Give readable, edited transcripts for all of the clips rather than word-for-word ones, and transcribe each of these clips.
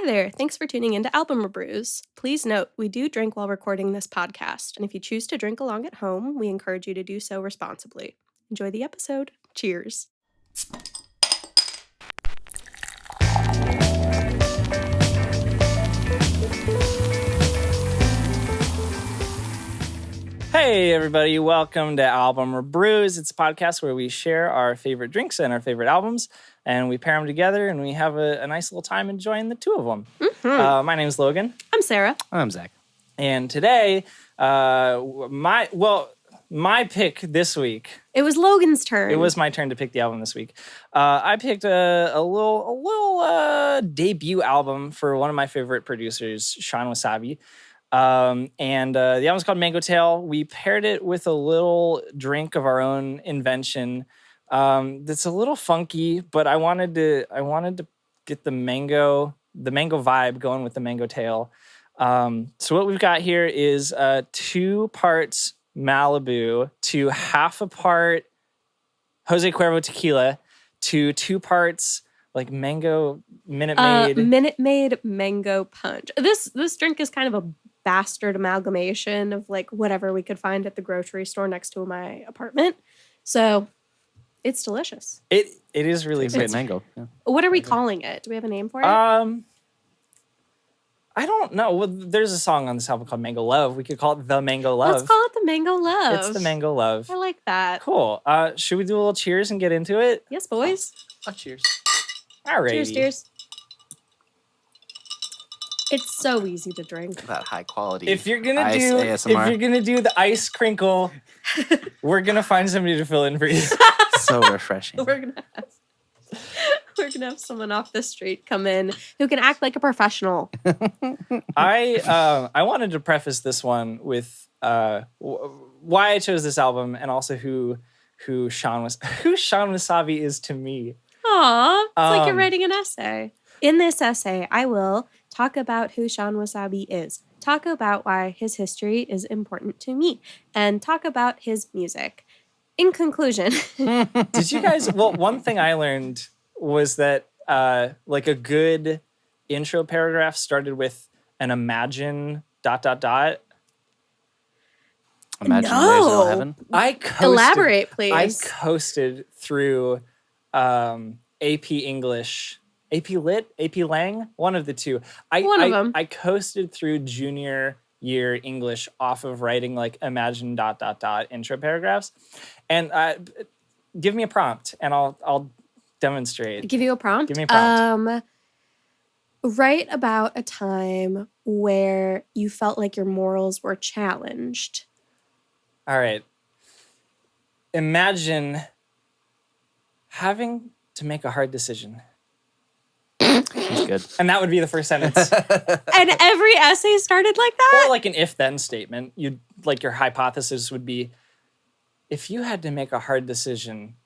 Hi there, thanks for tuning into Album ReBrews. Please note, we do drink while recording this podcast, and if you choose to drink along at home, we encourage you to do so responsibly. Enjoy the episode. Cheers. Hey everybody, welcome to Album ReBrews. It's a podcast where we share our favorite drinks and our favorite albums, and we pair them together, and we have a nice little time enjoying the two of them. Mm-hmm. My name's Logan. I'm Sarah. I'm Zach. And today, my pick this week. It was Logan's turn. It was my turn to pick the album this week. I picked a little debut album for one of my favorite producers, Shawn Wasabi. And the album's called MANGOTALE. We paired it with a little drink of our own invention. That's a little funky, but I wanted to get the mango vibe going with the MANGOTALE. So what we've got here is 2 parts Malibu to half a part Jose Cuervo tequila to 2 parts like mango Minute Maid Mango Punch. This drink is kind of a bastard amalgamation of like whatever we could find at the grocery store next to my apartment. So it's delicious. It is really good. It's mango. Yeah. What are we calling it? Do we have a name for it? I don't know. Well, there's a song on this album called Mango Love. We could call it The Mango Love. Let's call it the Mango Love. It's the Mango Love. I like that. Cool. Should we do a little cheers and get into it? Yes, boys. Oh, cheers. Alrighty. Cheers. It's so easy to drink. That high quality. If you're gonna ASMR. do the ice crinkle, we're gonna find somebody to fill in for you. So refreshing. We're gonna have someone off the street come in who can act like a professional. I wanted to preface this one with why I chose this album and also who Shawn Wasabi is to me. Aw, it's like you're writing an essay. In this essay, I will talk about who Shawn Wasabi is, talk about why his history is important to me, and talk about his music. In conclusion. Did you guys... Well, one thing I learned was that like a good intro paragraph started with an imagine ... Imagine No. There's no heaven. Elaborate, please. I coasted through AP English, AP Lit, AP Lang, one of the two. One of them. I coasted through junior year English off of writing like imagine ... intro paragraphs. And give me a prompt and I'll demonstrate. Give you a prompt? Give me a prompt. Write about a time where you felt like your morals were challenged. All right. Imagine having to make a hard decision. That's good. And that would be the first sentence. And every essay started like that? Or like an if-then statement. Your hypothesis would be, if you had to make a hard decision,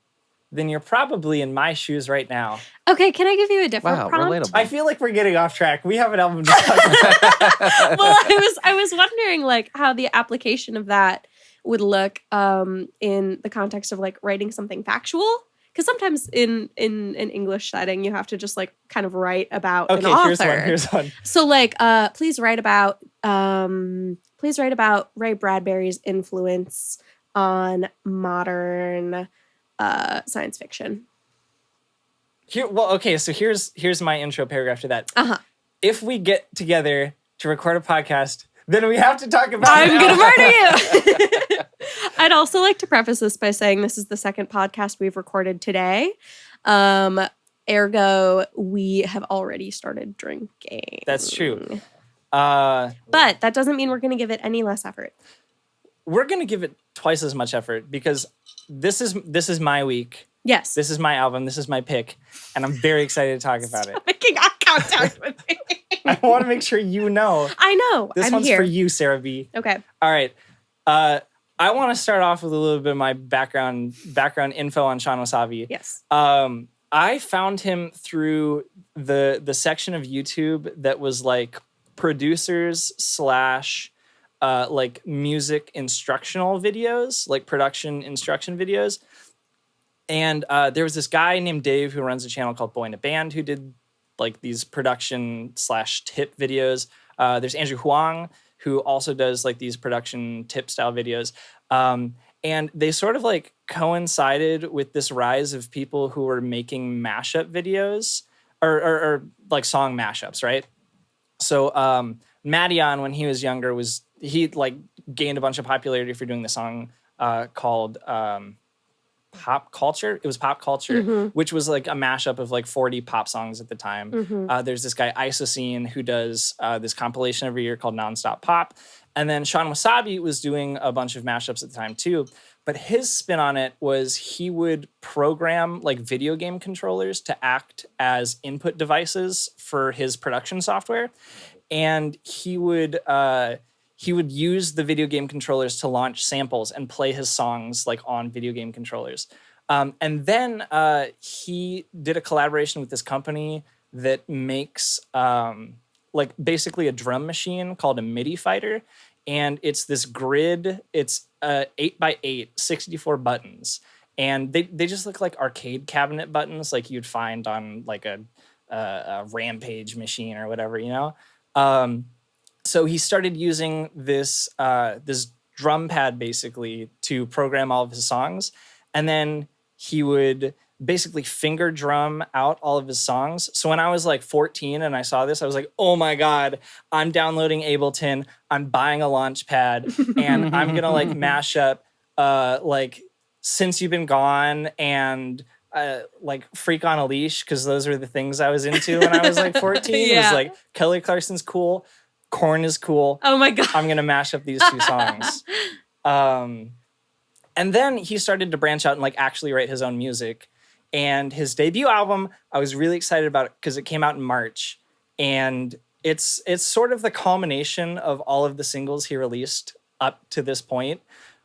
then you're probably in my shoes right now. Okay, can I give you a different prompt? Relatable. I feel like we're getting off track. We have an album to talk about. Well, I was wondering like how the application of that would look in the context of like writing something factual. Because sometimes in an English setting, you have to just like kind of write about an author. Here's one. So like, please write about Ray Bradbury's influence on modern science fiction. So here's my intro paragraph to that. Uh-huh. If we get together to record a podcast, then we have to talk about I'm gonna murder you. I'd also like to preface this by saying this is the second podcast we've recorded today. Ergo, we have already started drinking. That's true. But that doesn't mean we're going to give it any less effort. We're going to give it twice as much effort because this is my week. Yes. This is my album. This is my pick. And I'm very excited to talk about it. Making eye contact with me. I want to make sure you know. I know. This one's here for you, Sarah B. Okay. All right. I want to start off with a little bit of my background info on Shawn Wasabi. Yes. I found him through the section of YouTube that was like producers / like music instructional videos, like production instruction videos. And there was this guy named Dave who runs a channel called Boy in a Band who did like these production / tip videos. There's Andrew Huang, who also does like these production tip style videos. And they sort of like coincided with this rise of people who were making mashup videos or like song mashups, right? So Madion, when he was younger, he like gained a bunch of popularity for doing the song called Pop Culture. It was Pop Culture, which was like a mashup of like 40 pop songs at the time. There's this guy Isocene who does this compilation every year called Nonstop Pop. And then Shawn Wasabi was doing a bunch of mashups at the time too. But his spin on it was he would program like video game controllers to act as input devices for his production software. And he would use the video game controllers to launch samples and play his songs like on video game controllers. And then he did a collaboration with this company that makes like basically a drum machine called a MIDI fighter. And it's this grid. It's 8x8, 64 buttons. And they just look like arcade cabinet buttons like you'd find on like a Rampage machine or whatever, you know? So he started using this drum pad basically to program all of his songs. And then he would basically finger drum out all of his songs. So when I was like 14 and I saw this, I was like, oh my God, I'm downloading Ableton. I'm buying a launch pad and I'm going to like mash up like Since You've Been Gone and like Freak on a Leash, because those were the things I was into when I was like 14. It was like Kelly Clarkson's cool. Korn is cool. Oh my God. I'm going to mash up these two songs. And then he started to branch out and like actually write his own music. And his debut album, I was really excited about it because it came out in March. And it's sort of the culmination of all of the singles he released up to this point,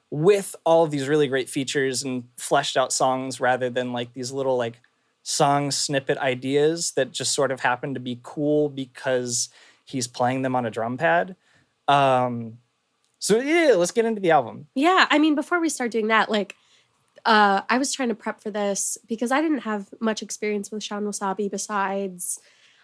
with all of these really great features and fleshed out songs rather than like these little like song snippet ideas that just sort of happen to be cool because he's playing them on a drum pad. So yeah, let's get into the album. Yeah, I mean, before we start doing that, like, I was trying to prep for this because I didn't have much experience with Shawn Wasabi besides,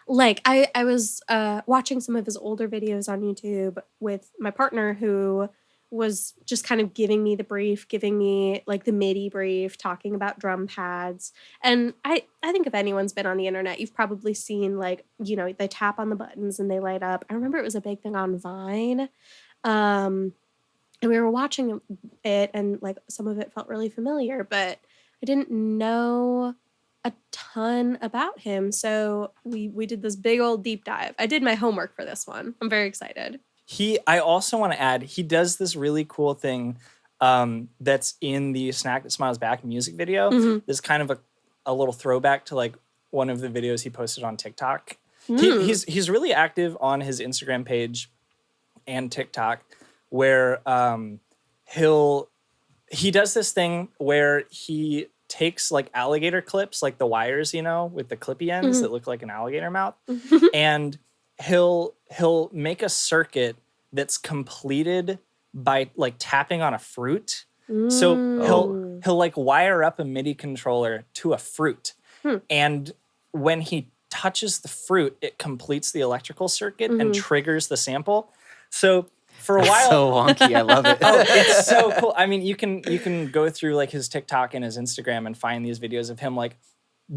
like, I was watching some of his older videos on YouTube with my partner who was just kind of giving me the brief, giving me like the MIDI brief, talking about drum pads. And I think if anyone's been on the internet, you've probably seen like, you know, they tap on the buttons and they light up. I remember it was a big thing on Vine. And we were watching it and like some of it felt really familiar, but I didn't know a ton about him. So we did this big old deep dive. I did my homework for this one. I'm very excited. I also want to add, he does this really cool thing that's in the Snack That Smiles Back music video. This kind of a little throwback to like one of the videos he posted on TikTok. He's really active on his Instagram page and TikTok, where he does this thing where he takes like alligator clips, like the wires, you know, with the clippy ends that look like an alligator mouth, and he'll make a circuit that's completed by like tapping on a fruit. So he'll like wire up a MIDI controller to a fruit, and when he touches the fruit, it completes the electrical circuit and triggers the sample. So for a while, so wonky. I love it. Oh, it's so cool. I mean, you can go through like his TikTok and his Instagram and find these videos of him like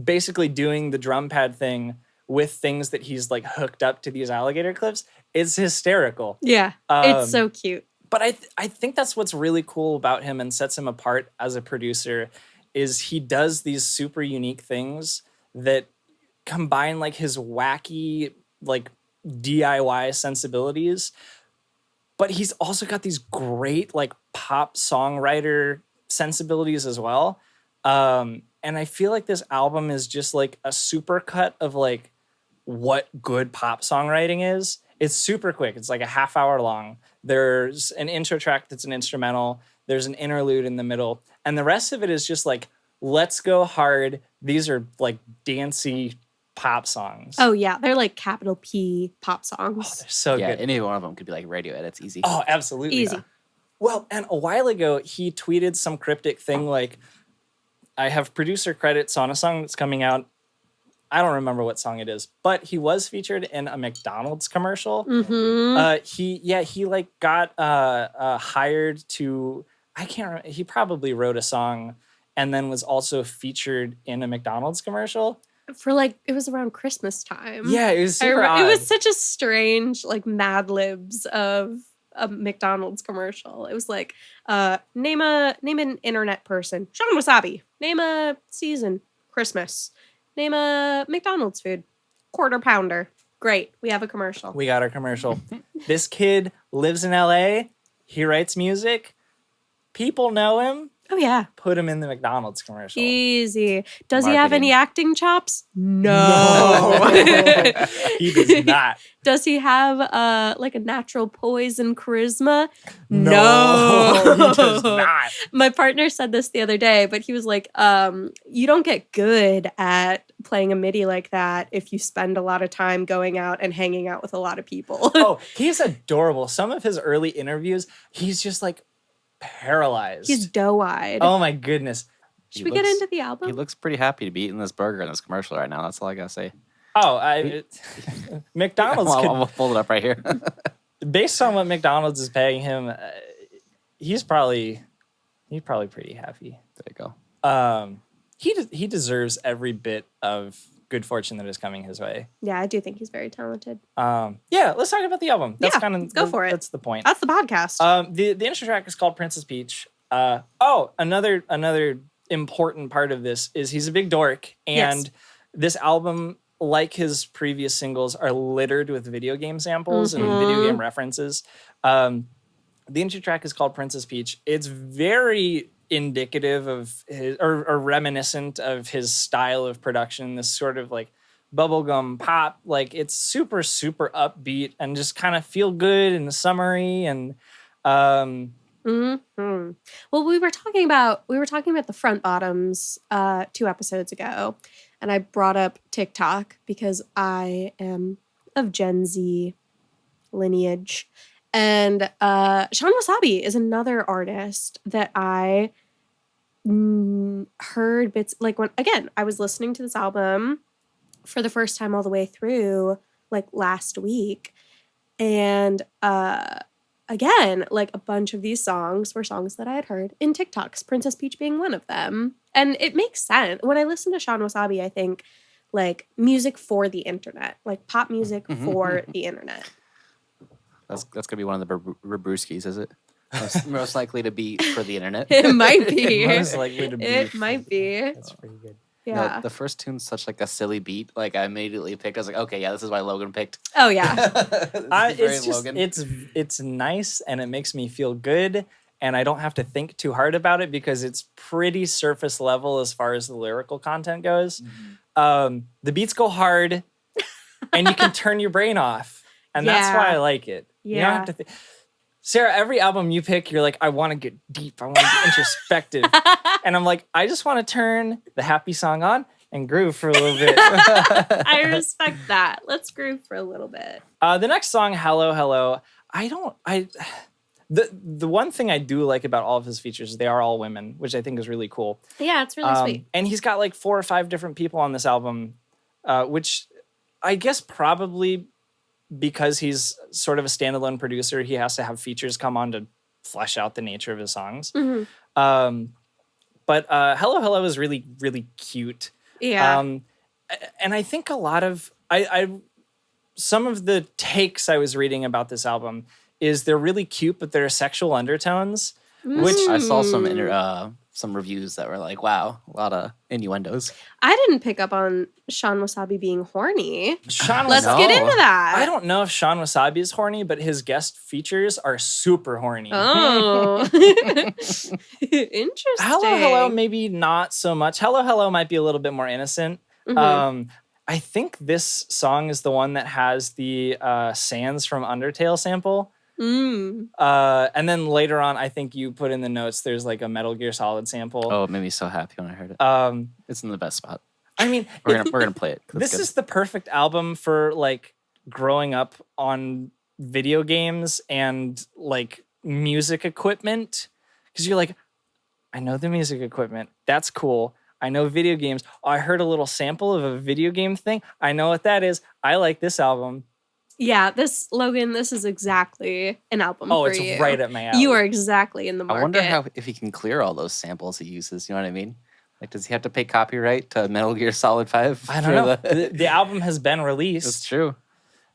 basically doing the drum pad thing with things that he's like hooked up to these alligator clips. It's hysterical. Yeah, it's so cute. But I think that's what's really cool about him and sets him apart as a producer is he does these super unique things that combine like his wacky like DIY sensibilities, but he's also got these great like pop songwriter sensibilities as well. And I feel like this album is just like a supercut of like what good pop songwriting is. It's super quick. It's like a half hour long. There's an intro track that's an instrumental. There's an interlude in the middle. And the rest of it is just like, let's go hard. These are like dancey pop songs. Oh, yeah. They're like capital P pop songs. Oh, they're so good. Any one of them could be like radio edits. Easy. Oh, absolutely. Easy. Yeah. Well, and a while ago, he tweeted some cryptic thing like, I have producer credits on a song that's coming out I don't remember what song it is, but he was featured in a McDonald's commercial. He like got hired to, I can't remember, he probably wrote a song and then was also featured in a McDonald's commercial. For like, it was around Christmas time. Yeah, it was super odd. It was such a strange, like, Mad Libs of a McDonald's commercial. It was like, name an internet person. Shawn Wasabi. Name a season. Christmas. Name a McDonald's food. Quarter pounder. Great. We have a commercial. We got our commercial. This kid lives in LA. He writes music. People know him. Oh, yeah. Put him in the McDonald's commercial. Easy. Does he have any acting chops? No. He does not. Does he have like a natural poise and charisma? No. He does not. My partner said this the other day, but he was like, you don't get good at playing a MIDI like that if you spend a lot of time going out and hanging out with a lot of people. Oh, he's adorable. Some of his early interviews, he's just like paralyzed. He's doe-eyed. Oh my goodness. Should we get into the album? He looks pretty happy to be eating this burger in this commercial right now. That's all I gotta say. Oh, McDonald's I'll fold it up right here. Based on what McDonald's is paying him, he's probably pretty happy. There you go. He deserves every bit of good fortune that is coming his way. Yeah, I do think he's very talented. Yeah, let's talk about the album. That's let's go for it. That's the point. That's the podcast. The intro track is called Princess Peach. Another important part of this is he's a big dork, and this album, like his previous singles, are littered with video game samples and video game references. The intro track is called Princess Peach. It's very indicative of his, or reminiscent of his style of production, this sort of like bubblegum pop. Like, it's super, super upbeat and just kind of feel good and summery. And well, we were talking about the front bottoms 2 episodes ago, and I brought up TikTok because I am of Gen Z lineage. And Shawn Wasabi is another artist that I heard bits, like, when, again, I was listening to this album for the first time all the way through, like, last week. And again, like, a bunch of these songs were songs that I had heard in TikToks, Princess Peach being one of them. And it makes sense. When I listen to Shawn Wasabi, I think, like, music for the internet, like pop music for the internet. That's gonna be one of the ReBrewskis, is it? Most likely to be for the internet. It might be. Most likely to be. It might be. That's pretty good. Yeah. No, the first tune's such like a silly beat. Like, I immediately picked. I was like, okay, yeah, this is why Logan picked. Oh yeah. It's just Logan. It's nice and it makes me feel good, and I don't have to think too hard about it because it's pretty surface level as far as the lyrical content goes. The beats go hard, and you can turn your brain off, and that's why I like it. Yeah. You don't have to think. Sarah, every album you pick, you're like, I want to get deep. I want to get introspective. And I'm like, I just want to turn the happy song on and groove for a little bit. I respect that. Let's groove for a little bit. The next song, Hello, Hello. The one thing I do like about all of his features is they are all women, which I think is really cool. Yeah, it's really sweet. And he's got like 4 or 5 different people on this album, which I guess probably because he's sort of a standalone producer, he has to have features come on to flesh out the nature of his songs. But Hello Hello is really, really cute. Yeah. And I think a lot of some of the takes I was reading about this album is they're really cute, but there are sexual undertones. Which I saw some reviews that were like, wow, a lot of innuendos. I didn't pick up on Shawn Wasabi being horny. Let's Wasabi, get into that. I don't know if Shawn Wasabi is horny, but his guest features are super horny. Oh. Interesting. Hello Hello, maybe not so much. Hello Hello might be a little bit more innocent. I think this song is the one that has the Sans from Undertale sample. And then later on, I think you put in the notes, there's like a Metal Gear Solid sample. Oh, it made me so happy when I heard it. It's in the best spot. I mean, we're gonna play it. This is the perfect album for like growing up on video games and like music equipment, because you're like, I know the music equipment. That's cool. I know video games. Oh, I heard a little sample of a video game thing. I know what that is. I like this album. Yeah, Logan, this is exactly an album for it's you. right at my alley. You are exactly in the market. I wonder if he can clear all those samples he uses. You know what I mean? Like, does he have to pay copyright to Metal Gear Solid 5? I don't know. The album has been released. That's true.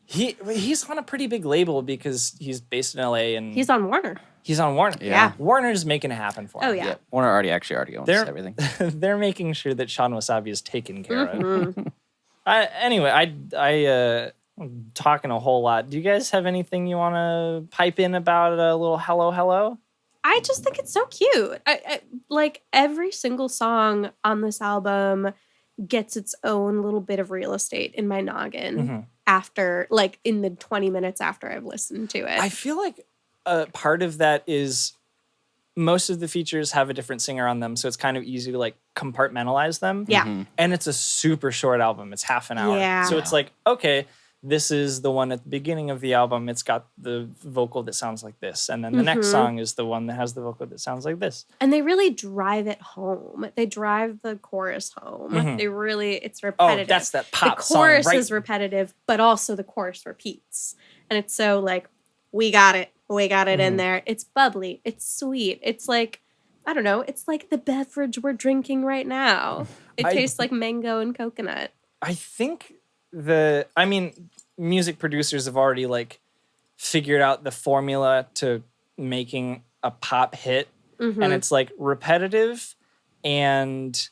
He's on a pretty big label because he's based in LA and he's on Warner. He's on Warner. Yeah. Warner's making it happen for him. Oh yeah. Warner already owns everything. They're making sure that Shawn Wasabi is taken care of. Anyway, I'm talking a whole lot. Do you guys have anything you want to pipe in about a little hello? I just think it's so cute. I like every single song on this album gets its own little bit of real estate in my noggin after, like, in the 20 minutes after I've listened to it. I feel like part of that is most of the features have a different singer on them, so it's kind of easy to like compartmentalize them. Yeah. And it's a super short album. It's half an hour. Yeah. So it's like, okay, this is the one at the beginning of the album. It's got the vocal that sounds like this. And then the next song is the one that has the vocal that sounds like this. And they really drive it home. They drive the chorus home. It's repetitive. Oh, that's that pop song. The chorus song, right? is repetitive, but also the chorus repeats. And it's so like, we got it. We got it in there. It's bubbly. It's sweet. It's like, I don't know. It's like the beverage we're drinking right now. It tastes like mango and coconut. I think music producers have already like figured out the formula to making a pop hit, and it's like repetitive and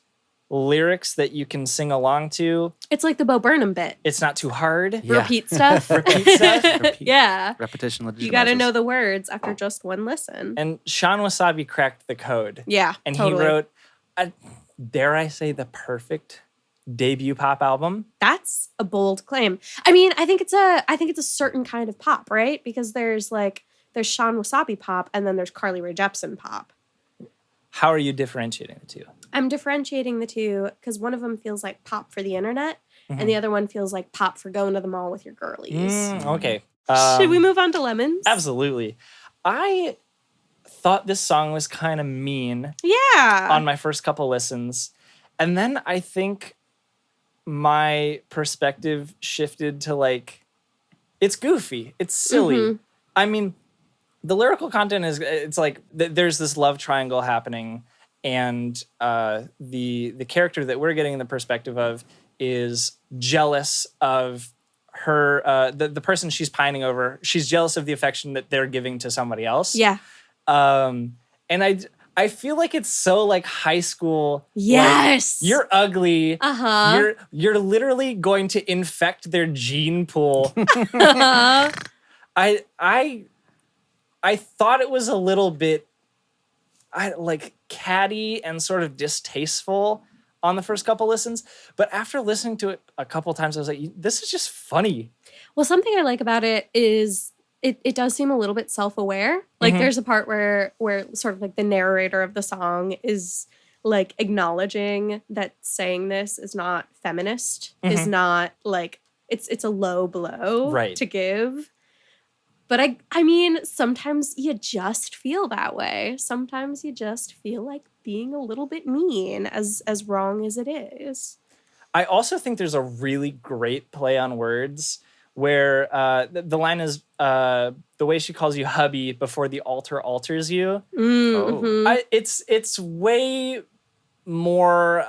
lyrics that you can sing along to. It's like the Bo Burnham bit. It's not too hard. Yeah. Repeat stuff. Yeah. Repetition legitimizes. You got to know the words after just one listen. And Shawn Wasabi cracked the code. Yeah, And totally. he wrote, dare I say, the perfect debut pop album. That's a bold claim. I mean, I think it's a certain kind of pop, right? Because there's Shawn Wasabi pop, and then there's Carly Rae Jepsen pop. How are you differentiating the two? I'm differentiating the two because one of them feels like pop for the internet, and the other one feels like pop for going to the mall with your girlies. Okay. Should we move on to Lemons? Absolutely. I thought this song was kind of mean Yeah. on my first couple listens. And then I think my perspective shifted to like, it's goofy. It's silly. I mean, the lyrical content it's like there's this love triangle happening, and the character that we're getting the perspective of is jealous of her, the person she's pining over. She's jealous of the affection that they're giving to somebody else. Yeah. And I feel like it's so like high school. Yes. Like, you're ugly. Uh-huh. You're literally going to infect their gene pool. I thought it was a little bit like catty and sort of distasteful on the first couple listens, but after listening to it a couple times, I was like, this is just funny. Well, something I like about it is it does seem a little bit self-aware. Like there's a part where sort of like the narrator of the song is like acknowledging that saying this is not feminist, is not like it's a low blow to give. But I mean, sometimes you just feel that way. Sometimes you just feel like being a little bit mean, as wrong as it is. I also think there's a really great play on words where the line is the way she calls you hubby before the altar alters you. It's way more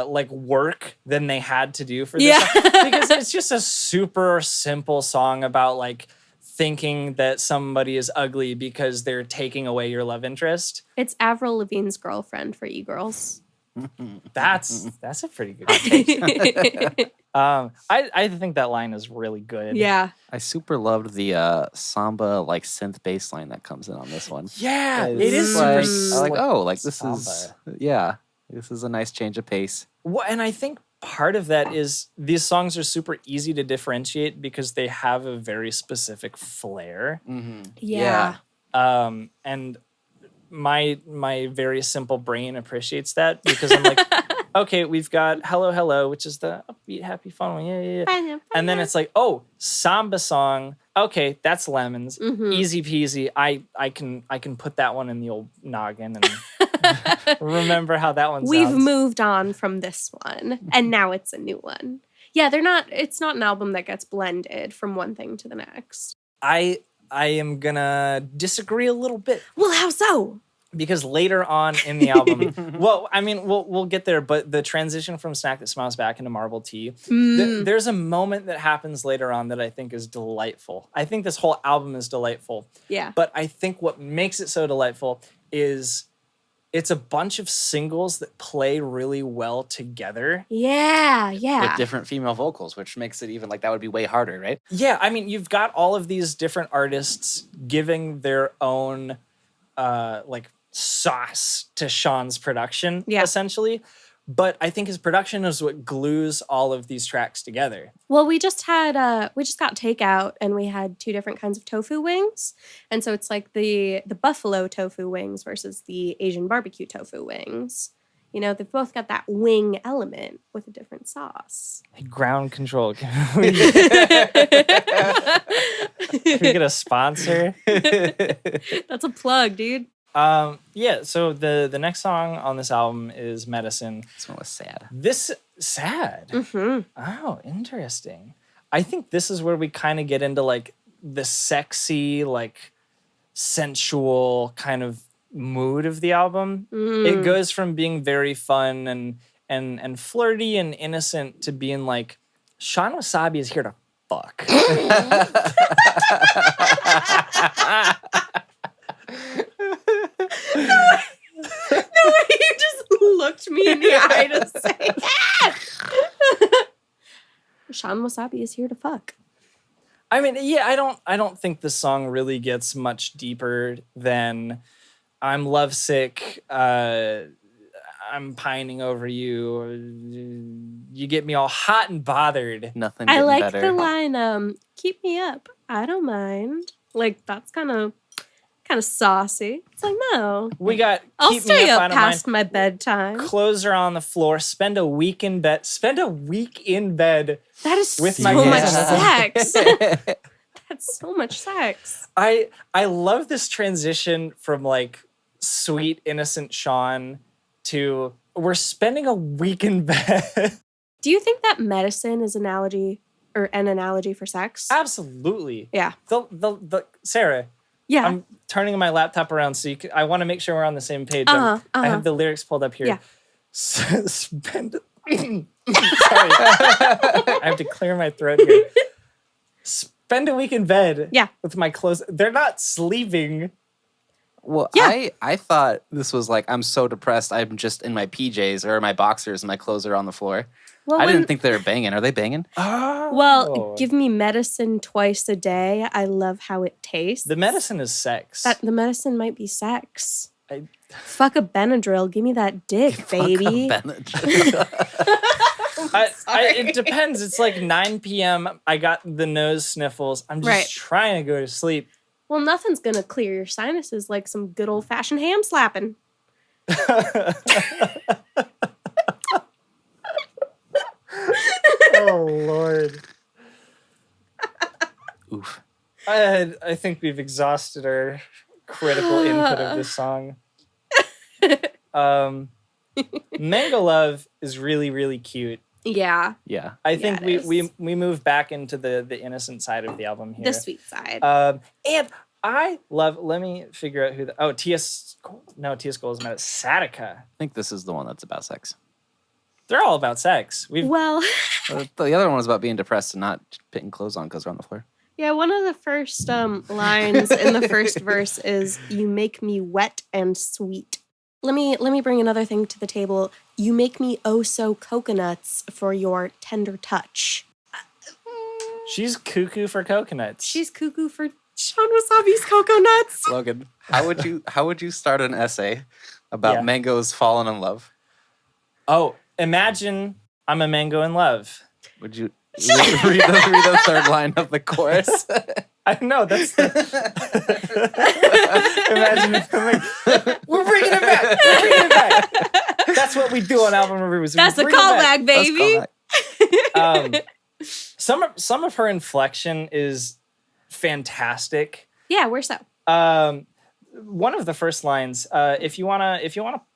like work than they had to do for this song, because it's just a super simple song about like thinking that somebody is ugly because they're taking away your love interest. It's Avril Lavigne's girlfriend for e-girls. That's a pretty good take. I think that line is really good. Yeah. I super loved the samba like synth bass line that comes in on this one. Yeah, it It's is like, super I like, oh, like this samba. this is a nice change of pace. Well, and I think part of that is these songs are super easy to differentiate because they have a very specific flair. Yeah. And my very simple brain appreciates that because I'm like, okay, we've got Hello Hello, which is the upbeat, happy, fun one. Yeah. And then it's like, oh, samba song. Okay, that's Lemons. Easy peasy. I can put that one in the old noggin and remember how that one We've sounds. moved on from this one, and now it's a new one. Yeah, it's not an album that gets blended from one thing to the next. I am gonna disagree a little bit. Well, how so? Because later on in the album, well, I mean, we'll get there, but the transition from Snack That Smiles back into Marble Tea, there's a moment that happens later on that I think is delightful. I think this whole album is delightful. Yeah. But I think what makes it so delightful is it's a bunch of singles that play really well together. Yeah. With different female vocals, which makes it even like that would be way harder, right? Yeah, I mean, you've got all of these different artists giving their own like sauce to Shawn's production, essentially. But I think his production is what glues all of these tracks together. Well, we just got takeout, and we had 2 different kinds of tofu wings, and so it's like the buffalo tofu wings versus the Asian barbecue tofu wings. You know, they've both got that wing element with a different sauce. Hey, ground control. Can we get a sponsor? That's a plug, dude. Yeah, so the next song on this album is Medicine. This one was sad. Sad? Mm-hmm. Oh, interesting. I think this is where we kind of get into like the sexy, like sensual kind of mood of the album. It goes from being very fun and flirty and innocent to being like, Shawn Wasabi is here to fuck. No way you just looked me in the eye to say that. Shawn Wasabi is here to fuck. I mean, yeah, I don't think the song really gets much deeper than I'm lovesick, I'm pining over you, you get me all hot and bothered. Nothing. I like better. the line, keep me up, I don't mind. Like, that's kind of saucy. It's like, no. We got I'll keep stay me up, up I don't past mind. my bedtime. Clothes are on the floor. Spend a week in bed. That is with so my much hands. sex. That's so much sex. I love this transition from like sweet innocent Shawn to we're spending a week in bed. Do you think that medicine is an analogy for sex? Absolutely. Yeah. The Sarah. Yeah. I'm turning my laptop around so I want to make sure we're on the same page. I have the lyrics pulled up here. Yeah. Spend. Sorry. I have to clear my throat here. Spend a week in bed. Yeah. With my clothes. They're not sleeping. Well, Yeah. I thought this was like, I'm so depressed, I'm just in my PJs or my boxers and my clothes are on the floor. Well, I didn't think they were banging. Are they banging? Oh. Well, give me medicine twice a day. I love how it tastes. The medicine is sex. The medicine might be sex. I- Fuck a Benadryl. Give me that dick, baby. It depends. It's like 9 p.m. I got the nose sniffles. I'm just trying to go to sleep. Well, nothing's gonna clear your sinuses like some good old fashioned ham slapping. Oh Lord. Oof. I think we've exhausted our critical input of this song. Mango Love is really, really cute. Yeah, Yeah. I think it we move back into the innocent side of the album here. the sweet side. And I love. Let me figure out who. T.S. Cole is mad at Satica. I think this is the one that's about sex. They're all about sex. Well, The other one was about being depressed and not putting clothes on because they're on the floor. yeah, one of the first lines in the first verse is "You make me wet and sweet." Let me bring another thing to the table. You make me oh so coconuts for your tender touch. She's cuckoo for coconuts. She's cuckoo for Shawn Wasabi's coconuts. Logan, how would you start an essay about mangoes falling in love? Oh, imagine I'm a mango in love. Would you read the third line of the chorus? I know that's. Imagine if we're bringing it back. We're bringing it back. That's what we do on album reviews. That's a callback, baby. Some of her inflection is fantastic. Yeah, where's that? One of the first lines, if you wanna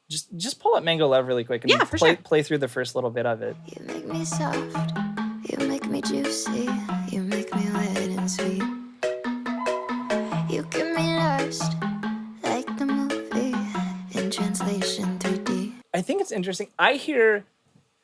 just pull up Mango Love really quick and Yeah, for sure. play through the first little bit of it. You make me soft, you make me juicy, you make me wet and sweet. You get me lost like the movie in translation 3D. I think it's interesting. I hear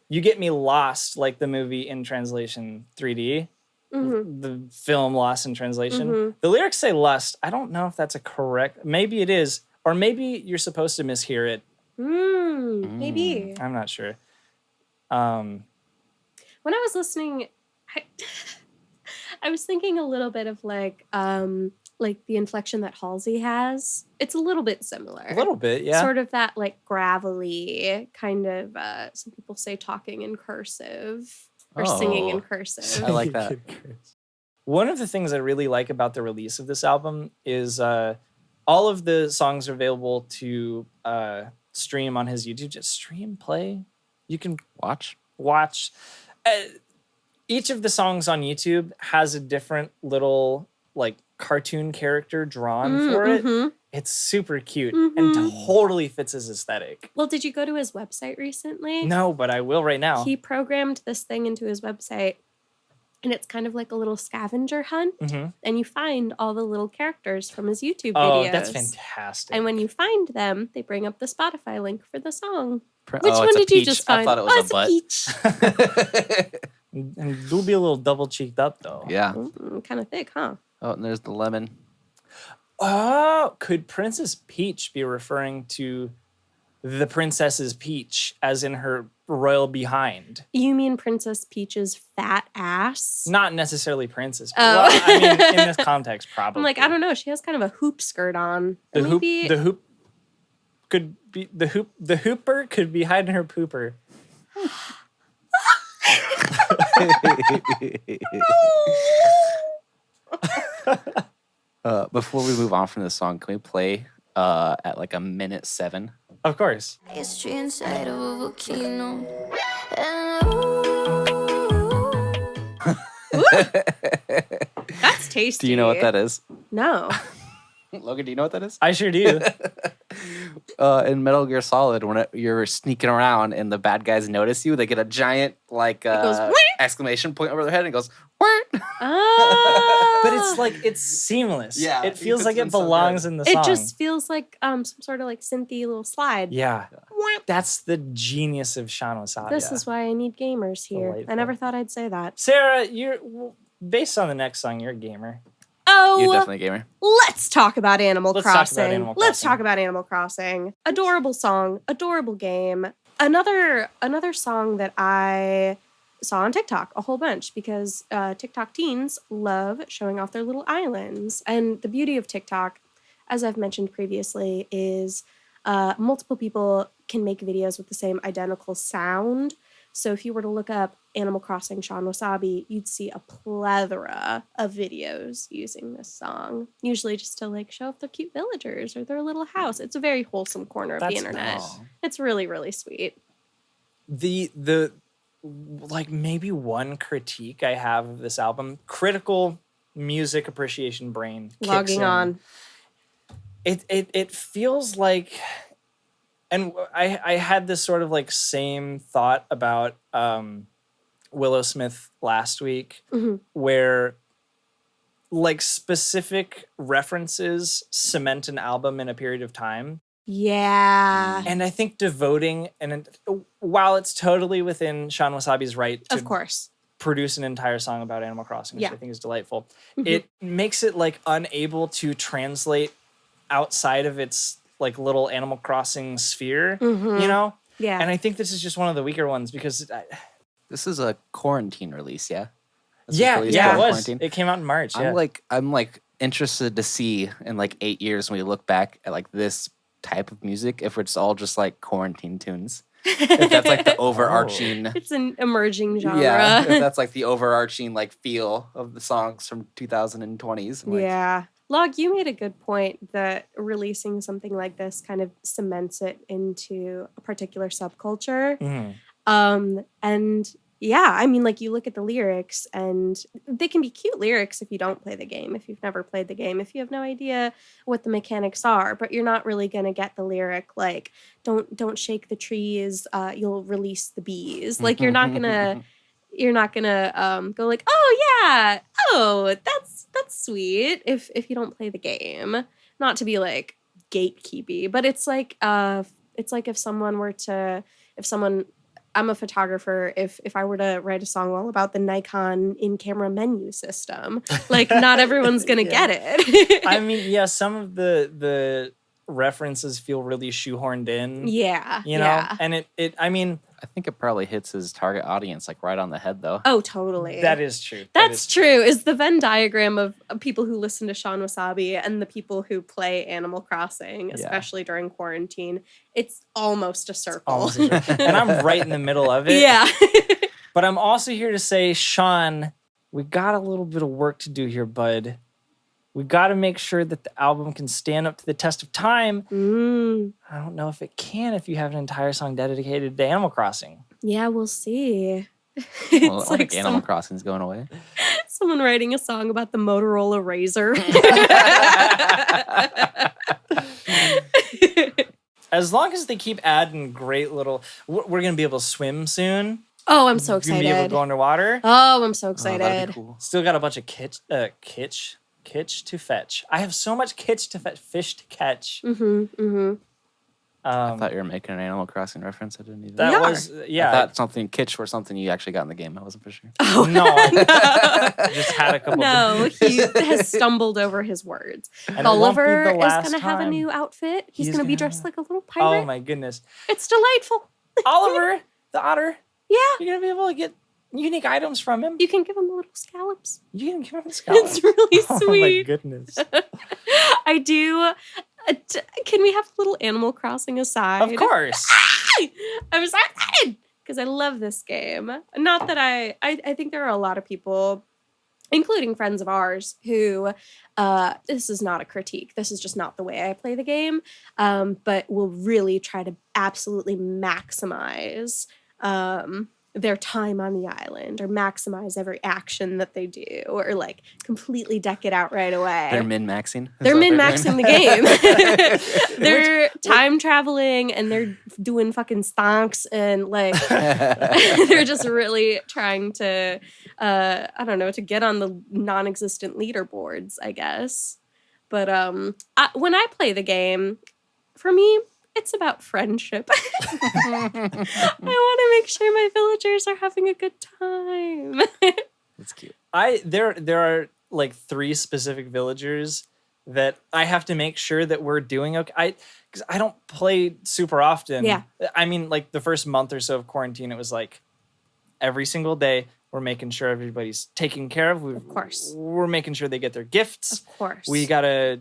you get me lost like the movie in translation 3D. The film Lost in Translation. The lyrics say lust. I don't know if that's a correct. Maybe it is, or maybe you're supposed to mishear it. Maybe. I'm not sure. When I was listening, I was thinking a little bit of like the inflection that Halsey has. It's a little bit similar. A little bit, yeah. Sort of that like gravelly kind of. Some people say talking in cursive or singing in cursive. I like that. One of the things I really like about the release of this album is all of the songs are available to stream on his YouTube. Just stream, play. You can Watch. Each of the songs on YouTube has a different little like cartoon character drawn for it. It's super cute and totally fits his aesthetic. Well, did you go to his website recently? No, but I will right now. He programmed this thing into his website, and it's kind of like a little scavenger hunt, and you find all the little characters from his YouTube videos. Oh, that's fantastic. And when you find them, they bring up the Spotify link for the song. Which it's one a did you peach. just find? I thought it was it's a butt. peach. And do be a little double cheeked up though. Yeah. Kind of thick, huh? Oh, and there's the lemon. Oh, could Princess Peach be referring to the Princess's Peach, as in her royal behind? You mean Princess Peach's fat ass? Not necessarily Princess Peach. Oh. Well, I mean, in this context, probably. I'm like, I don't know. She has kind of a hoop skirt on. The Or maybe... hoop could be the hooper could be hiding her pooper. Before we move on from this song, can we play at like a minute 7? Of course. History inside of a volcano. And That's tasty. Do you know what that is? No. Logan, do you know what that is? I sure do. In Metal Gear Solid, when you're sneaking around and the bad guys notice you, they get a giant goes, exclamation point over their head and it goes, "Whirr." Oh. But it's like it's seamless. Yeah, It he feels puts like it it in so belongs good. in the song. It just feels like some sort of like synthy little slide. Yeah. That's the genius of Shawn Wasabi. This is why I need gamers here. Delightful. I never thought I'd say that. Sarah, based on the next song, you're a gamer. Oh, You're definitely a gamer. let's talk about Animal Let's talk Crossing. about Animal Let's Crossing. talk about Animal Crossing. Adorable song, adorable game. Another song that I saw on TikTok a whole bunch because TikTok teens love showing off their little islands. And the beauty of TikTok, as I've mentioned previously, is multiple people can make videos with the same identical sound. So if you were to look up Animal Crossing Shawn Wasabi, you'd see a plethora of videos using this song. Usually just to like show off their cute villagers or their little house. It's a very wholesome corner of the That's internet. nice. It's really, really sweet. The like maybe one critique I have of this album, critical music appreciation brain kicks Logging in. on. It feels like, and I had this sort of like same thought about Willow Smith last week, where like specific references cement an album in a period of time. Yeah. And I think devoting, and while it's totally within Shawn Wasabi's right to Of course. produce an entire song about Animal Crossing, which Yeah. I think is delightful, it makes it like unable to translate outside of its like little Animal Crossing sphere, you know? Yeah. And I think this is just one of the weaker ones because This is a quarantine release, yeah? This was yeah, released it during was. quarantine? It came out in March. Yeah. I'm like interested to see in like 8 years when we look back at like this type of music, if it's all just like quarantine tunes. If that's like the overarching It's an emerging genre. Yeah, if that's like the overarching like feel of the songs from 2020s. Like, Yeah. Log, you made a good point that releasing something like this kind of cements it into a particular subculture. Mhm. And Yeah, I mean, like, you look at the lyrics, and they can be cute lyrics if you don't play the game, if you've never played the game, if you have no idea what the mechanics are, but you're not really gonna get the lyric, like, don't shake the trees, you'll release the bees. Like, you're not gonna go like, oh yeah, oh that's sweet if you don't play the game. Not to be like gatekeepy, but it's like if someone I'm a photographer. If I were to write a song all about the Nikon in-camera menu system, like, not everyone's gonna get it. I mean, yeah, some of the references feel really shoehorned in. Yeah, you know, yeah. and I mean, I think it probably hits his target audience like right on the head, though. Oh, totally. that is true. That's true. Is the Venn diagram of people who listen to Shawn Wasabi and the people who play Animal Crossing, especially during quarantine, it's almost a circle. And I'm right in the middle of it. Yeah. But I'm also here to say, Shawn, we got a little bit of work to do here, bud. We got to make sure that the album can stand up to the test of time. I don't know if it can if you have an entire song dedicated to Animal Crossing. Yeah, we'll see. Well, It's I think Animal Crossing's going away. someone writing a song about the Motorola Razor. As long as they keep adding great little... We're going to be able to swim soon. Oh, I'm so We're going to be able to excited. go underwater. Oh, I'm so Oh, that'd be excited. cool. Still got a bunch of kitsch to fetch. I have so much kitsch to fetch, fish to catch. I thought you were making an Animal Crossing reference. I didn't even. That We was, I thought something kitsch or something you actually got in the game. I wasn't for sure. Oh, No, I just had a couple. no, he has stumbled over his words. And it won't be Gulliver the is last going to have a time. new outfit. He's He's going to be gonna- dressed like a little pirate. Oh my goodness, It's delightful. Oliver the otter. Yeah, You're gonna be able to get unique items from him. you can give him little scallops. You can give him scallops. It's really Oh my sweet. goodness. I do. Can we have a little Animal Crossing aside? Of course. I'm so excited because I love this game. Not that I think there are a lot of people, including friends of ours, who this is not a critique. This is just not the way I play the game. But will really try to absolutely maximize their time on the island, or maximize every action that they do, or like completely deck it out right away. They're min-maxing. They're min-maxing the game. They're time traveling, and they're doing fucking stonks, and like they're just really trying to I don't know, to get on the non-existent leaderboards, I guess. But when I play the game, for me, it's about friendship. I want to make sure my villagers are having a good time. That's cute. There are like 3 specific villagers that I have to make sure that we're doing okay. Because I don't play super often. Yeah. I mean, like the first month or so of quarantine, it was like every single day we're making sure everybody's taken care of. Of course. We're making sure they get their gifts. Of course. We gotta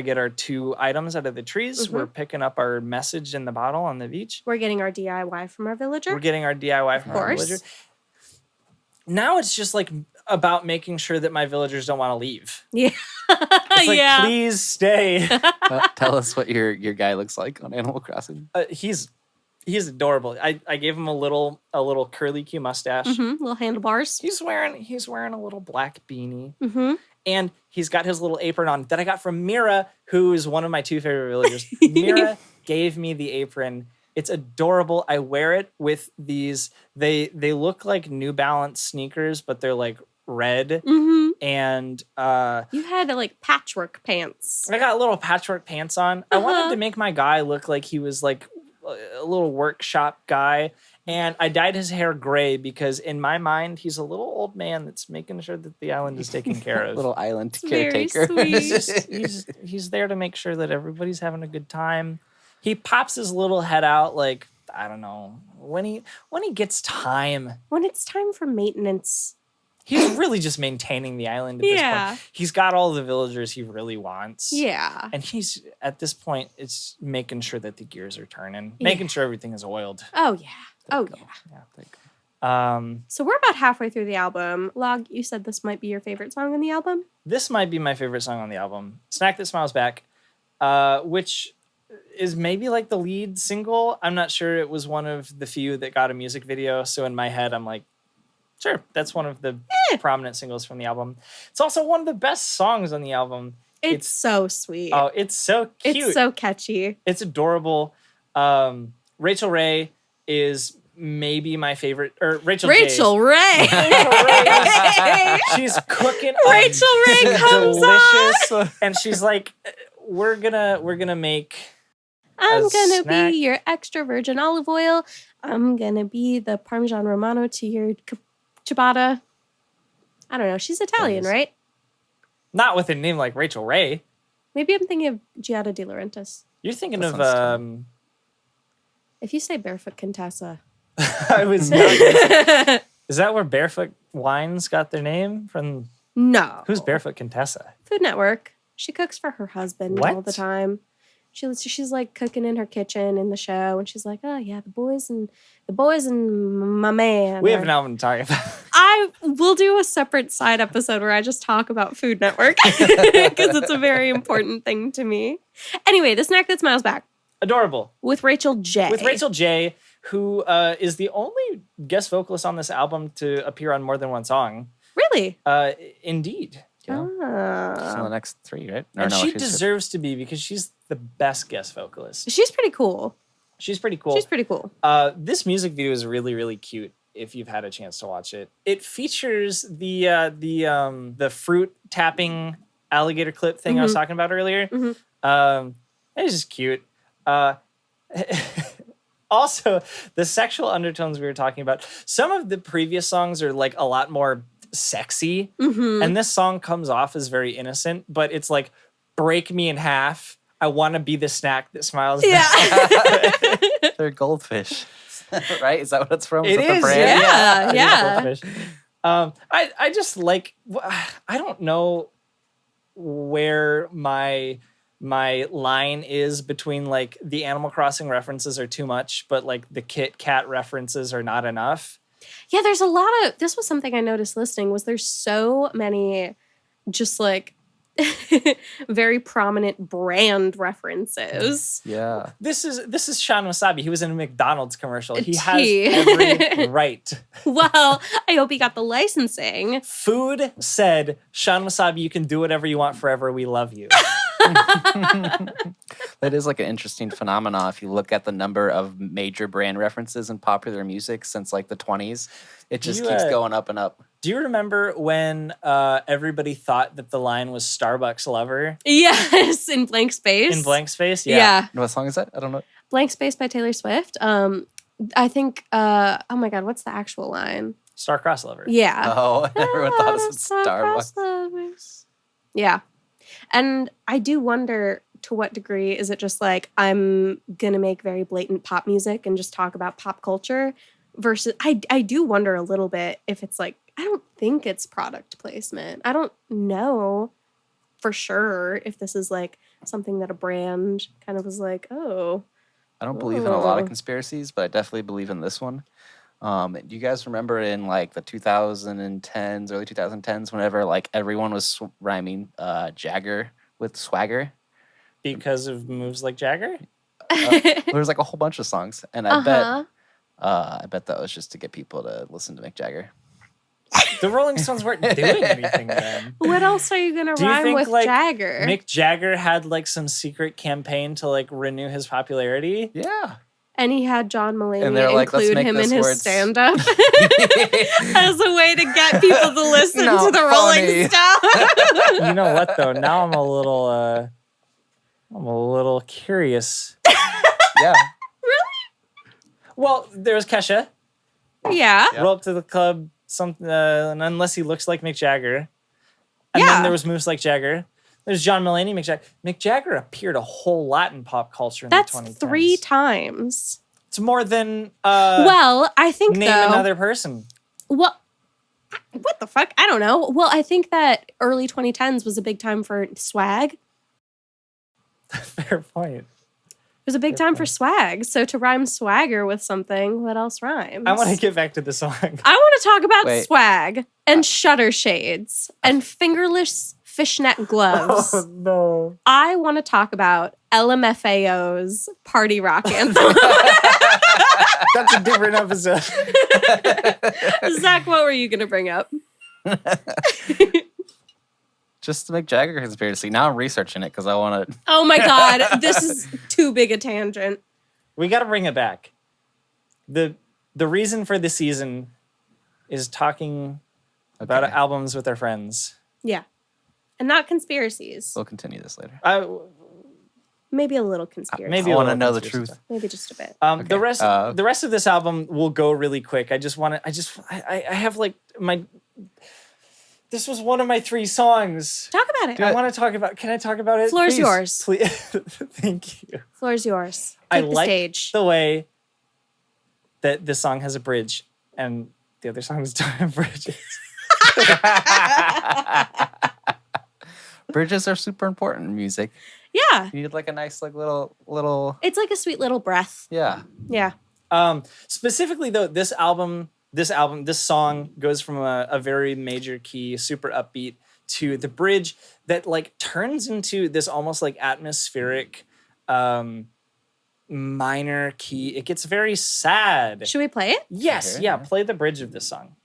get our 2 items out of the trees. Mhm. We're picking up our message in the bottle on the beach. We're getting our DIY from our villager. We're getting our DIY from our course. villager. Now it's just like about making sure that my villagers don't want to leave. Yeah. It's like, Yeah. please stay. Tell us what your guy looks like on Animal Crossing. He's adorable. I gave him a little curly Q mustache. Little handlebars. He's wearing a little black beanie. Mm-hmm. And he's got his little apron on that I got from Mira, who is one of my 2 favorite villagers. Mira gave me the apron. It's adorable. I wear it with these. They look like New Balance sneakers, but they're like red. Mm-hmm. And You had like patchwork pants. I got little patchwork pants on. I wanted to make my guy look like he was like a little workshop guy. And I dyed his hair gray because in my mind, he's a little old man that's making sure that the island is taken care of. Little island Very caretaker. sweet. He's there to make sure that everybody's having a good time. He pops his little head out like, I don't know, when he gets time. When it's time for maintenance. He's really just maintaining the island at this point. He's got all the villagers he really wants. Yeah. And he's, at this point, it's making sure that the gears are turning, making sure everything is oiled. Oh, yeah. Oh, yeah. Yeah, there you go. So we're about halfway through the album. Log, you said this might be your favorite song on the album? This might be my favorite song on the album. Snack That Smiles Back, which is maybe like the lead single. I'm not sure. It was one of the few that got a music video. So in my head, I'm like, Sure, that's one of the prominent singles from the album. It's also one of the best songs on the album. It's so sweet. Oh, it's so cute. It's so catchy. It's adorable. Rachel Ray is maybe my favorite, or Rachel Ray. Rachel Ray. She's cooking. Rachel Ray comes delicious, on, and she's like, "We're gonna make. I'm a gonna snack. be your extra virgin olive oil. I'm gonna be the Parmesan Romano to your ciabatta." I don't know. She's Italian, Yes. right? Not with a name like Rachel Ray. Maybe I'm thinking of Giada De Laurentiis. You're thinking That of sounds If you say Barefoot Contessa. I was not. Is that where Barefoot Wines got their name from? No. Who's Barefoot Contessa? Food Network. She cooks for her husband all What? the time. She's like cooking in her kitchen in the show, and she's like, "Oh yeah, the boys and my man." We have an album to talk about. I will do a separate side episode where I just talk about Food Network because it's a very important thing to me. Anyway, the snack that smiles back Adorable. with Rachel J. With Rachel J, who is the only guest vocalist on this album to appear on more than one song. Really? Indeed. Yeah. Ah. So the next 3, right? Or And no, she she's- deserves to be because she's the best guest vocalist. She's pretty cool. She's pretty cool. She's pretty cool. This music video is really, really cute. If you've had a chance to watch it, it features the fruit tapping alligator clip thing I was talking about earlier. It's just cute. Also, the sexual undertones we were talking about. Some of the previous songs are like a lot more sexy, and this song comes off as very innocent. But it's like, break me in half. I want to be the snack that smiles. Yeah. They're goldfish. Right? Is that what it's from? It that the is, brand? Yeah, It is yeah. goldfish. I just like, I don't know where my line is between like the Animal Crossing references are too much, but like the Kit Kat references are not enough. Yeah, there's a lot of, this was something I noticed listening, was there's so many just like very prominent brand references. Yeah. This is Shawn Wasabi. He was in a McDonald's commercial. He has Tea. every right. Well, I hope he got the licensing. Food said, Shawn Wasabi, you can do whatever you want forever. We love you. That is like an interesting phenomenon if you look at the number of major brand references in popular music since like the 20s. It just You, keeps going up and up. Do you remember when everybody thought that the line was Starbucks Lover Yes, in Blank Space. in Blank Space? Yeah. What song is that? I don't know. Blank Space by Taylor Swift. I think, oh my God, what's the actual line? Star-Crossed Lover. Yeah. Oh, everyone thought it was Star-Crossed Starbucks. lovers. Yeah. And I do wonder, to what degree is it just like, I'm going to make very blatant pop music and just talk about pop culture versus, I do wonder a little bit if it's like, I don't think it's product placement. I don't know for sure if this is like something that a brand kind of was like, oh. I don't believe in a lot of Oh. conspiracies, but I definitely believe in this one. Do you guys remember in like the 2010s, early 2010s, whenever like everyone was rhyming Jagger with swagger? Because of moves like Jagger? There was like a whole bunch of songs, and I Uh-huh. bet that was just to get people to listen to Mick Jagger. The Rolling Stones weren't doing anything then. What else are you going to Do you rhyme think, with like, Jagger? Mick Jagger had like some secret campaign to like renew his popularity. Yeah. And he had John Mulaney And they're like, let's include make him in this his words- stand-up as a way to get people to listen Not to the Rolling funny. Stones. You know what though? Now I'm a little curious. Yeah. Well, there's Kesha. Yeah. Yeah. Roll up to the club, and unless he looks like Mick Jagger. And Yeah. then there was moves like Jagger. There's John Mulaney, Mick Jagger. Mick Jagger appeared a whole lot in pop culture in That's the 2010s. 3 times. It's more than Well, I think name though. another person. Well, what the fuck? I don't know. Well, I think that early 2010s was a big time for swag. Fair point. It was a big time for swag. So to rhyme swagger with something, what else rhymes? I want to get back to the song. I want to talk about Wait. swag and shutter shades and fingerless fishnet gloves. Oh, no. I want to talk about LMFAO's party rock anthem. That's a different episode. Zach, what were you gonna bring up? Just to make Jagger conspiracy. Now I'm researching it because I want to. Oh my god, this is too big a tangent. We got to bring it back. The reason for the season is talking about albums with our friends. Yeah. And not conspiracies. We'll continue this later. Maybe a little conspiracy. Maybe I a want to little know the conspiracy truth. Maybe just a bit. The rest of this album will go really quick. I have like my. This was one of my 3 songs. Talk about it. I want to talk about. Can I talk about it? Floor's Please. yours. Please. Thank you. Floor's yours. I Take the like stage. the way that this song has a bridge and the other songs don't have bridges. Bridges are super important in music. Yeah. You need like a nice like little. It's like a sweet little breath. Yeah. Yeah. Specifically though, this song goes from a very major key, super upbeat, to the bridge that like turns into this almost like atmospheric minor key. It gets very sad. Should we play it? Yes, Okay. yeah, play the bridge of this song.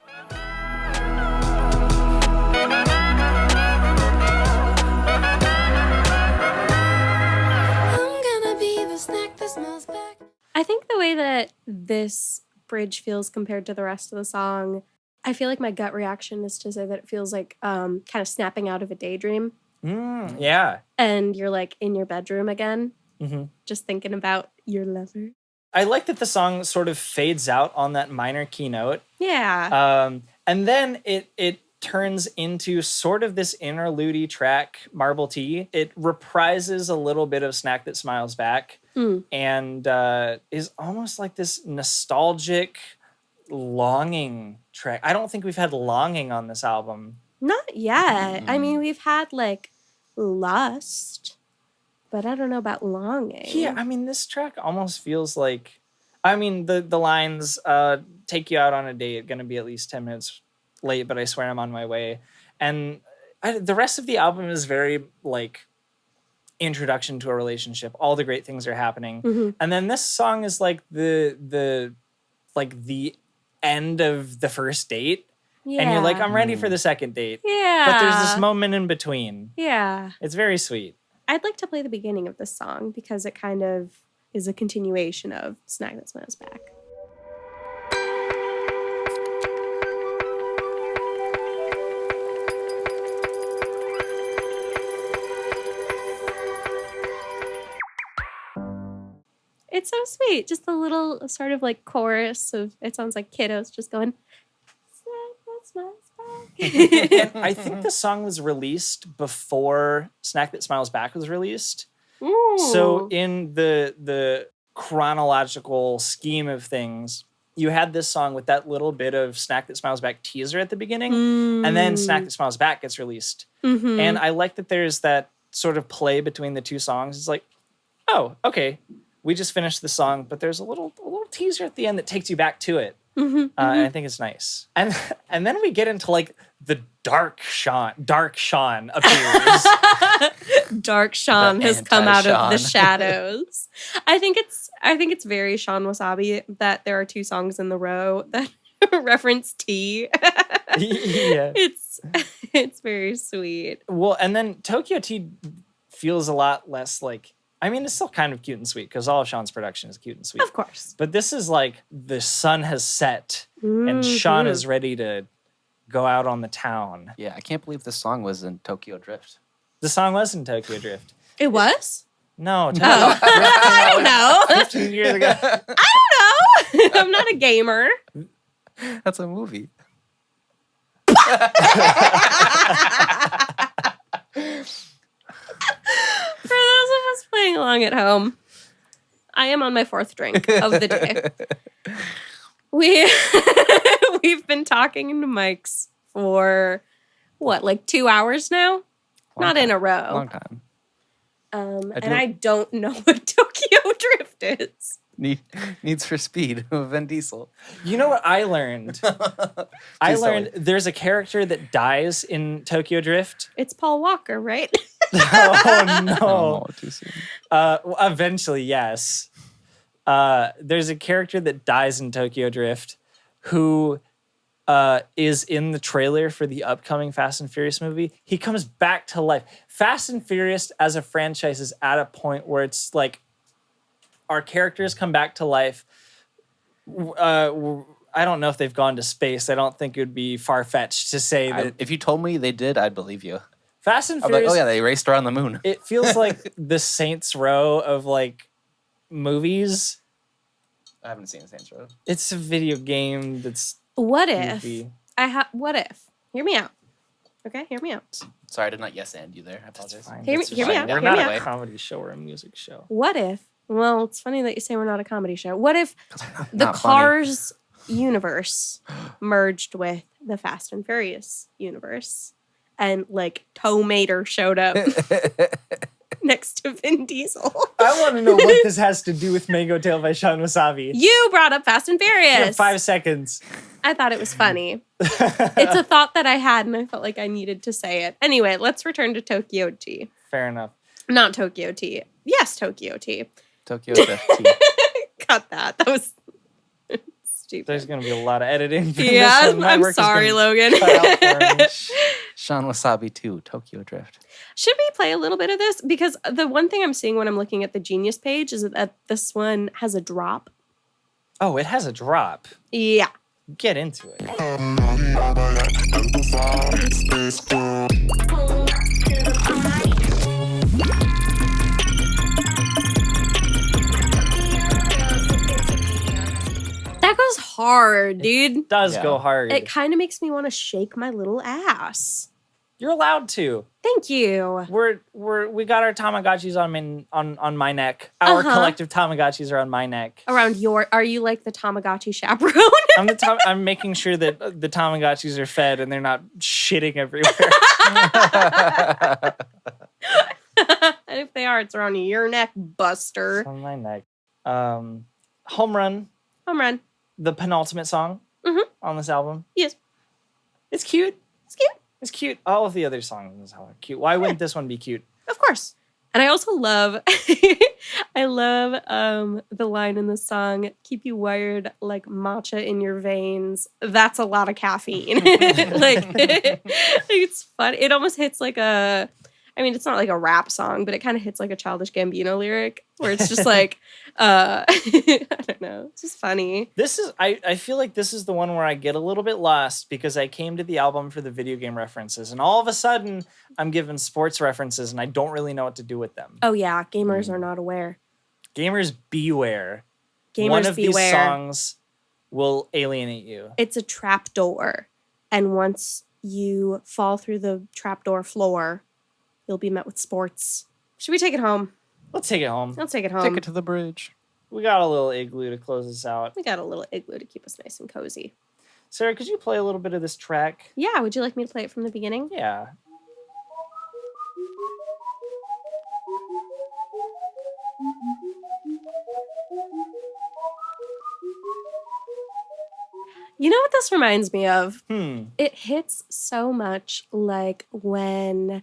I think the way that this bridge feels compared to the rest of the song, I feel like my gut reaction is to say that it feels like kind of snapping out of a daydream. Yeah. And you're like in your bedroom again, Mm-hmm. just thinking about your lover. I like that the song sort of fades out on that minor key note. Yeah. And then it turns into sort of this interlude track, Marble Tea. It reprises a little bit of Snack That Smiles Back and is almost like this nostalgic longing track. I don't think we've had longing on this album. Not yet. I mean, we've had like lust, but I don't know about longing. Yeah, I mean, this track almost feels like, I mean, the lines, take you out on a date, gonna be at least 10 minutes late, but I swear I'm on my way. And the rest of the album is very like introduction to a relationship. All the great things are happening. And then this song is like the end of the first date. Yeah. And you're like, I'm ready for the second date. Yeah. But there's this moment in between. Yeah. It's very sweet. I'd like to play the beginning of this song because it kind of is a continuation of Snack That Smiles Back. It's so sweet. Just a little sort of like chorus of, it sounds like kiddos just going, Snack That Smiles Back. And I think the song was released before Snack That Smiles Back was released. Ooh. So in the chronological scheme of things, you had this song with that little bit of Snack That Smiles Back teaser at the beginning, and then Snack That Smiles Back gets released. And I like that there's that sort of play between the two songs. It's like, oh, okay, we just finished the song, but there's a little teaser at the end that takes you back to it. And I think it's nice. And then we get into like the Dark Shawn appears. Dark Shawn The has come out of the anti-Shawn. shadows. I think it's very Shawn Wasabi that there are 2 songs in the row that reference tea. Yeah. It's very sweet. Well, and then Tokyo Tea feels a lot less like, I mean, it's still kind of cute and sweet because all of Shawn's production is cute and sweet. Of course. But this is like the sun has set and Shawn is ready to go out on the town. Yeah, I can't believe this song was in Tokyo Drift. The song was in Tokyo Drift. It was? No, Tokyo Oh. I don't know. 15 years ago. I don't know. I'm not a gamer. That's a movie. For those of us playing along at home, I am on my 4th drink of the day. We've been talking into mics for what, like 2 hours now? Not in a row. Long time. And I don't know what Tokyo Drift is. Needs for Speed of Vin Diesel. You know what I learned? I learned there's a character that dies in Tokyo Drift. It's Paul Walker, right? Oh no. Too soon. Eventually, yes. There's a character that dies in Tokyo Drift who is in the trailer for the upcoming Fast and Furious movie. He comes back to life. Fast and Furious as a franchise is at a point where it's like our characters come back to life. I don't know if they've gone to space. I don't think it would be far-fetched to say that. If you told me they did, I'd believe you. Fast and I'm Furious. like, oh yeah, they raced around the moon. It feels like the Saints Row of like movies. I haven't seen Saints Row. It's a video game that's What if goofy. what if? Hear me out. Okay, hear me out. Sorry, I did not yes and you there. I apologize. Fine. Hear me- That's hear me fine. out, We're hear me not out. a comedy show. We're a music show. What if? Well, it's funny that you say we're not a comedy show. What if the Not funny. Cars universe merged with the Fast and Furious universe, and like Tow Mater showed up next to Vin Diesel? I want to know what this has to do with MANGOTALE by Shawn Wasabi. You brought up Fast and You Furious. have 5 seconds. I thought it was funny. It's a thought that I had, and I felt like I needed to say it. Anyway, let's return to Tokyo Tea. Fair enough. Not Tokyo Tea. Yes, Tokyo Tea. Tokyo Drift 2. Cut that. That was stupid. There's going to be a lot of editing. For Yeah, this one. My I'm work is sorry, gonna Logan. cut out for me. Shawn Wasabi 2, Tokyo Drift. Should we play a little bit of this? Because the one thing I'm seeing when I'm looking at the Genius page is that this one has a drop. Oh, it has a drop. Yeah. Get into it. That goes hard, dude. It does Yeah. go hard. It kind of makes me want to shake my little ass. You're allowed to. Thank you. We got our Tamagotchis on my neck. Our Uh-huh. collective Tamagotchis are on my neck. Around are you like the Tamagotchi chaperone? I'm making sure that the Tamagotchis are fed and they're not shitting everywhere. And if they are, it's around your neck, Buster. It's on my neck. Home Run, Home run. the penultimate song Mhm. on this album. Yes. It's cute. It's cute. It's cute. All of the other songs on this album are cute. Why wouldn't this one be cute? Of course. And I also love I love the line in the song, keep you wired like matcha in your veins. That's a lot of caffeine. Like it's fun. It almost hits like it's not like a rap song, but it kind of hits like a Childish Gambino lyric where it's just like I don't know. It's just funny. This is I feel like this is the one where I get a little bit lost because I came to the album for the video game references and all of a sudden I'm given sports references and I don't really know what to do with them. Oh yeah, gamers are not aware. Gamers beware. Gamers One of beware. these songs will alienate you. It's a trap door, and once you fall through the trapdoor floor, you'll be met with sports. Should we take it home? Let's take it home. Let's take it home. Take it to the bridge. We got a little igloo to close this out. We got a little igloo to keep us nice and cozy. Sarah, could you play a little bit of this track? Yeah, would you like me to play it from the beginning? Yeah. You know what this reminds me of? Hmm. It hits so much like when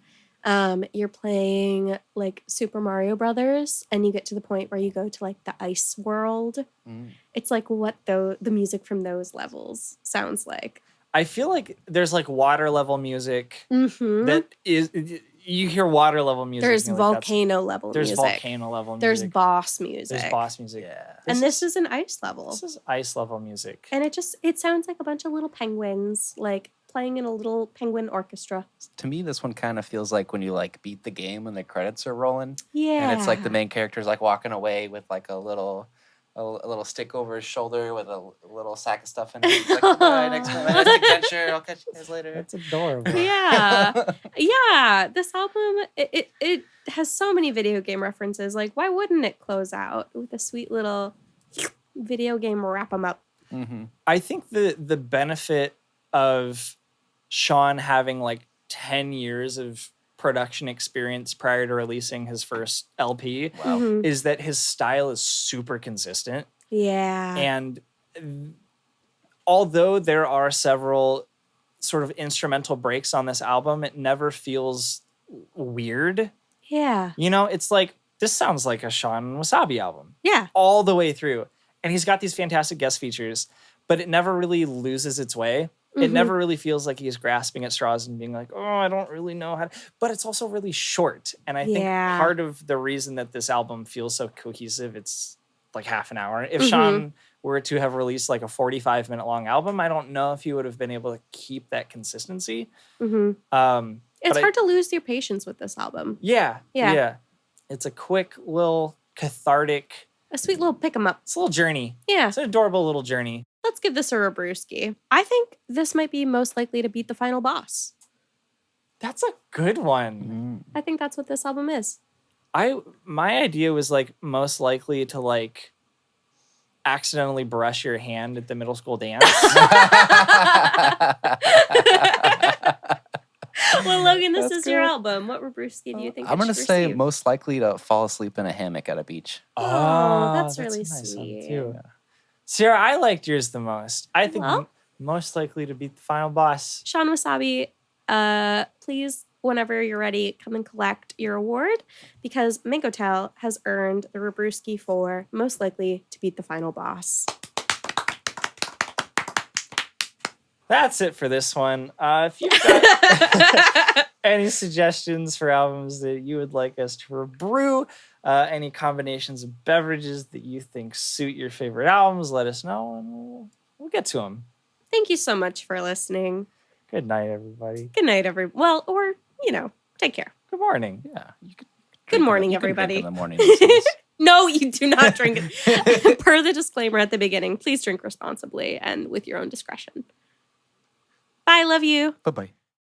you're playing like Super Mario Brothers and you get to the point where you go to like the ice world. Mm. It's like what the music from those levels sounds like. I feel like there's like water level music Mm-hmm. that is you hear water level music. There's and you're like, volcano level there's music. volcano level music. There's boss music. There's boss music. Yeah. And this is an ice level. This is ice level music. And it sounds like a bunch of little penguins like playing in a little penguin orchestra. To me, this one kind of feels like when you like beat the game and the credits are rolling. Yeah. And it's like the main character's like walking away with like a little stick over his shoulder with a little sack of stuff in it. He's like, bye, next adventure. I'll catch you guys later. That's adorable. Yeah. Yeah. This album, it has so many video game references. Like, why wouldn't it close out with a sweet little video game wrap 'em up? Mm-hmm. I think the benefit of Shawn having like 10 years of production experience prior to releasing his first LP Wow. Mhm. is that his style is super consistent. Yeah. And although there are several sort of instrumental breaks on this album, it never feels weird. Yeah. You know, it's like this sounds like a Shawn Wasabi album Yeah. all the way through. And he's got these fantastic guest features, but it never really loses its way. It never really feels like he's grasping at straws and being like, oh, I don't really know how to. But it's also really short. And I think part of the reason that this album feels so cohesive, it's like half an hour. If Shawn were to have released like a 45-minute long album, I don't know if he would have been able to keep that consistency. It's hard to lose your patience with this album. Yeah. It's a quick little cathartic. A sweet little pick 'em up. It's a little journey. Yeah. It's an adorable little journey. Let's give this a ReBrewski. I think this might be most likely to beat the final boss. That's a good one. I think that's what this album is. My idea was like most likely to like accidentally brush your hand at the middle school dance. Well, Logan, this is your album. What ReBrewski do you think? I'm going to say most likely to fall asleep in a hammock at a beach. Oh, that's really a nice one, sweet. too. Sarah, I liked yours the most. I think Well. most likely to beat the final boss. Shawn Wasabi, please, whenever you're ready, come and collect your award because MANGOTALE has earned the ReBrewski for most likely to beat the final boss. That's it for this one. If you've got any suggestions for albums that you would like us to brew, any combinations of beverages that you think suit your favorite albums, let us know and we'll get to them. Thank you so much for listening. Good night, everybody. Good night, well, or, take care. Good morning. Yeah. You could Good morning, you can drink everybody. in the morning. these days. No, you do not drink it. Per the disclaimer at the beginning, please drink responsibly and with your own discretion. Bye, love you. Bye-bye.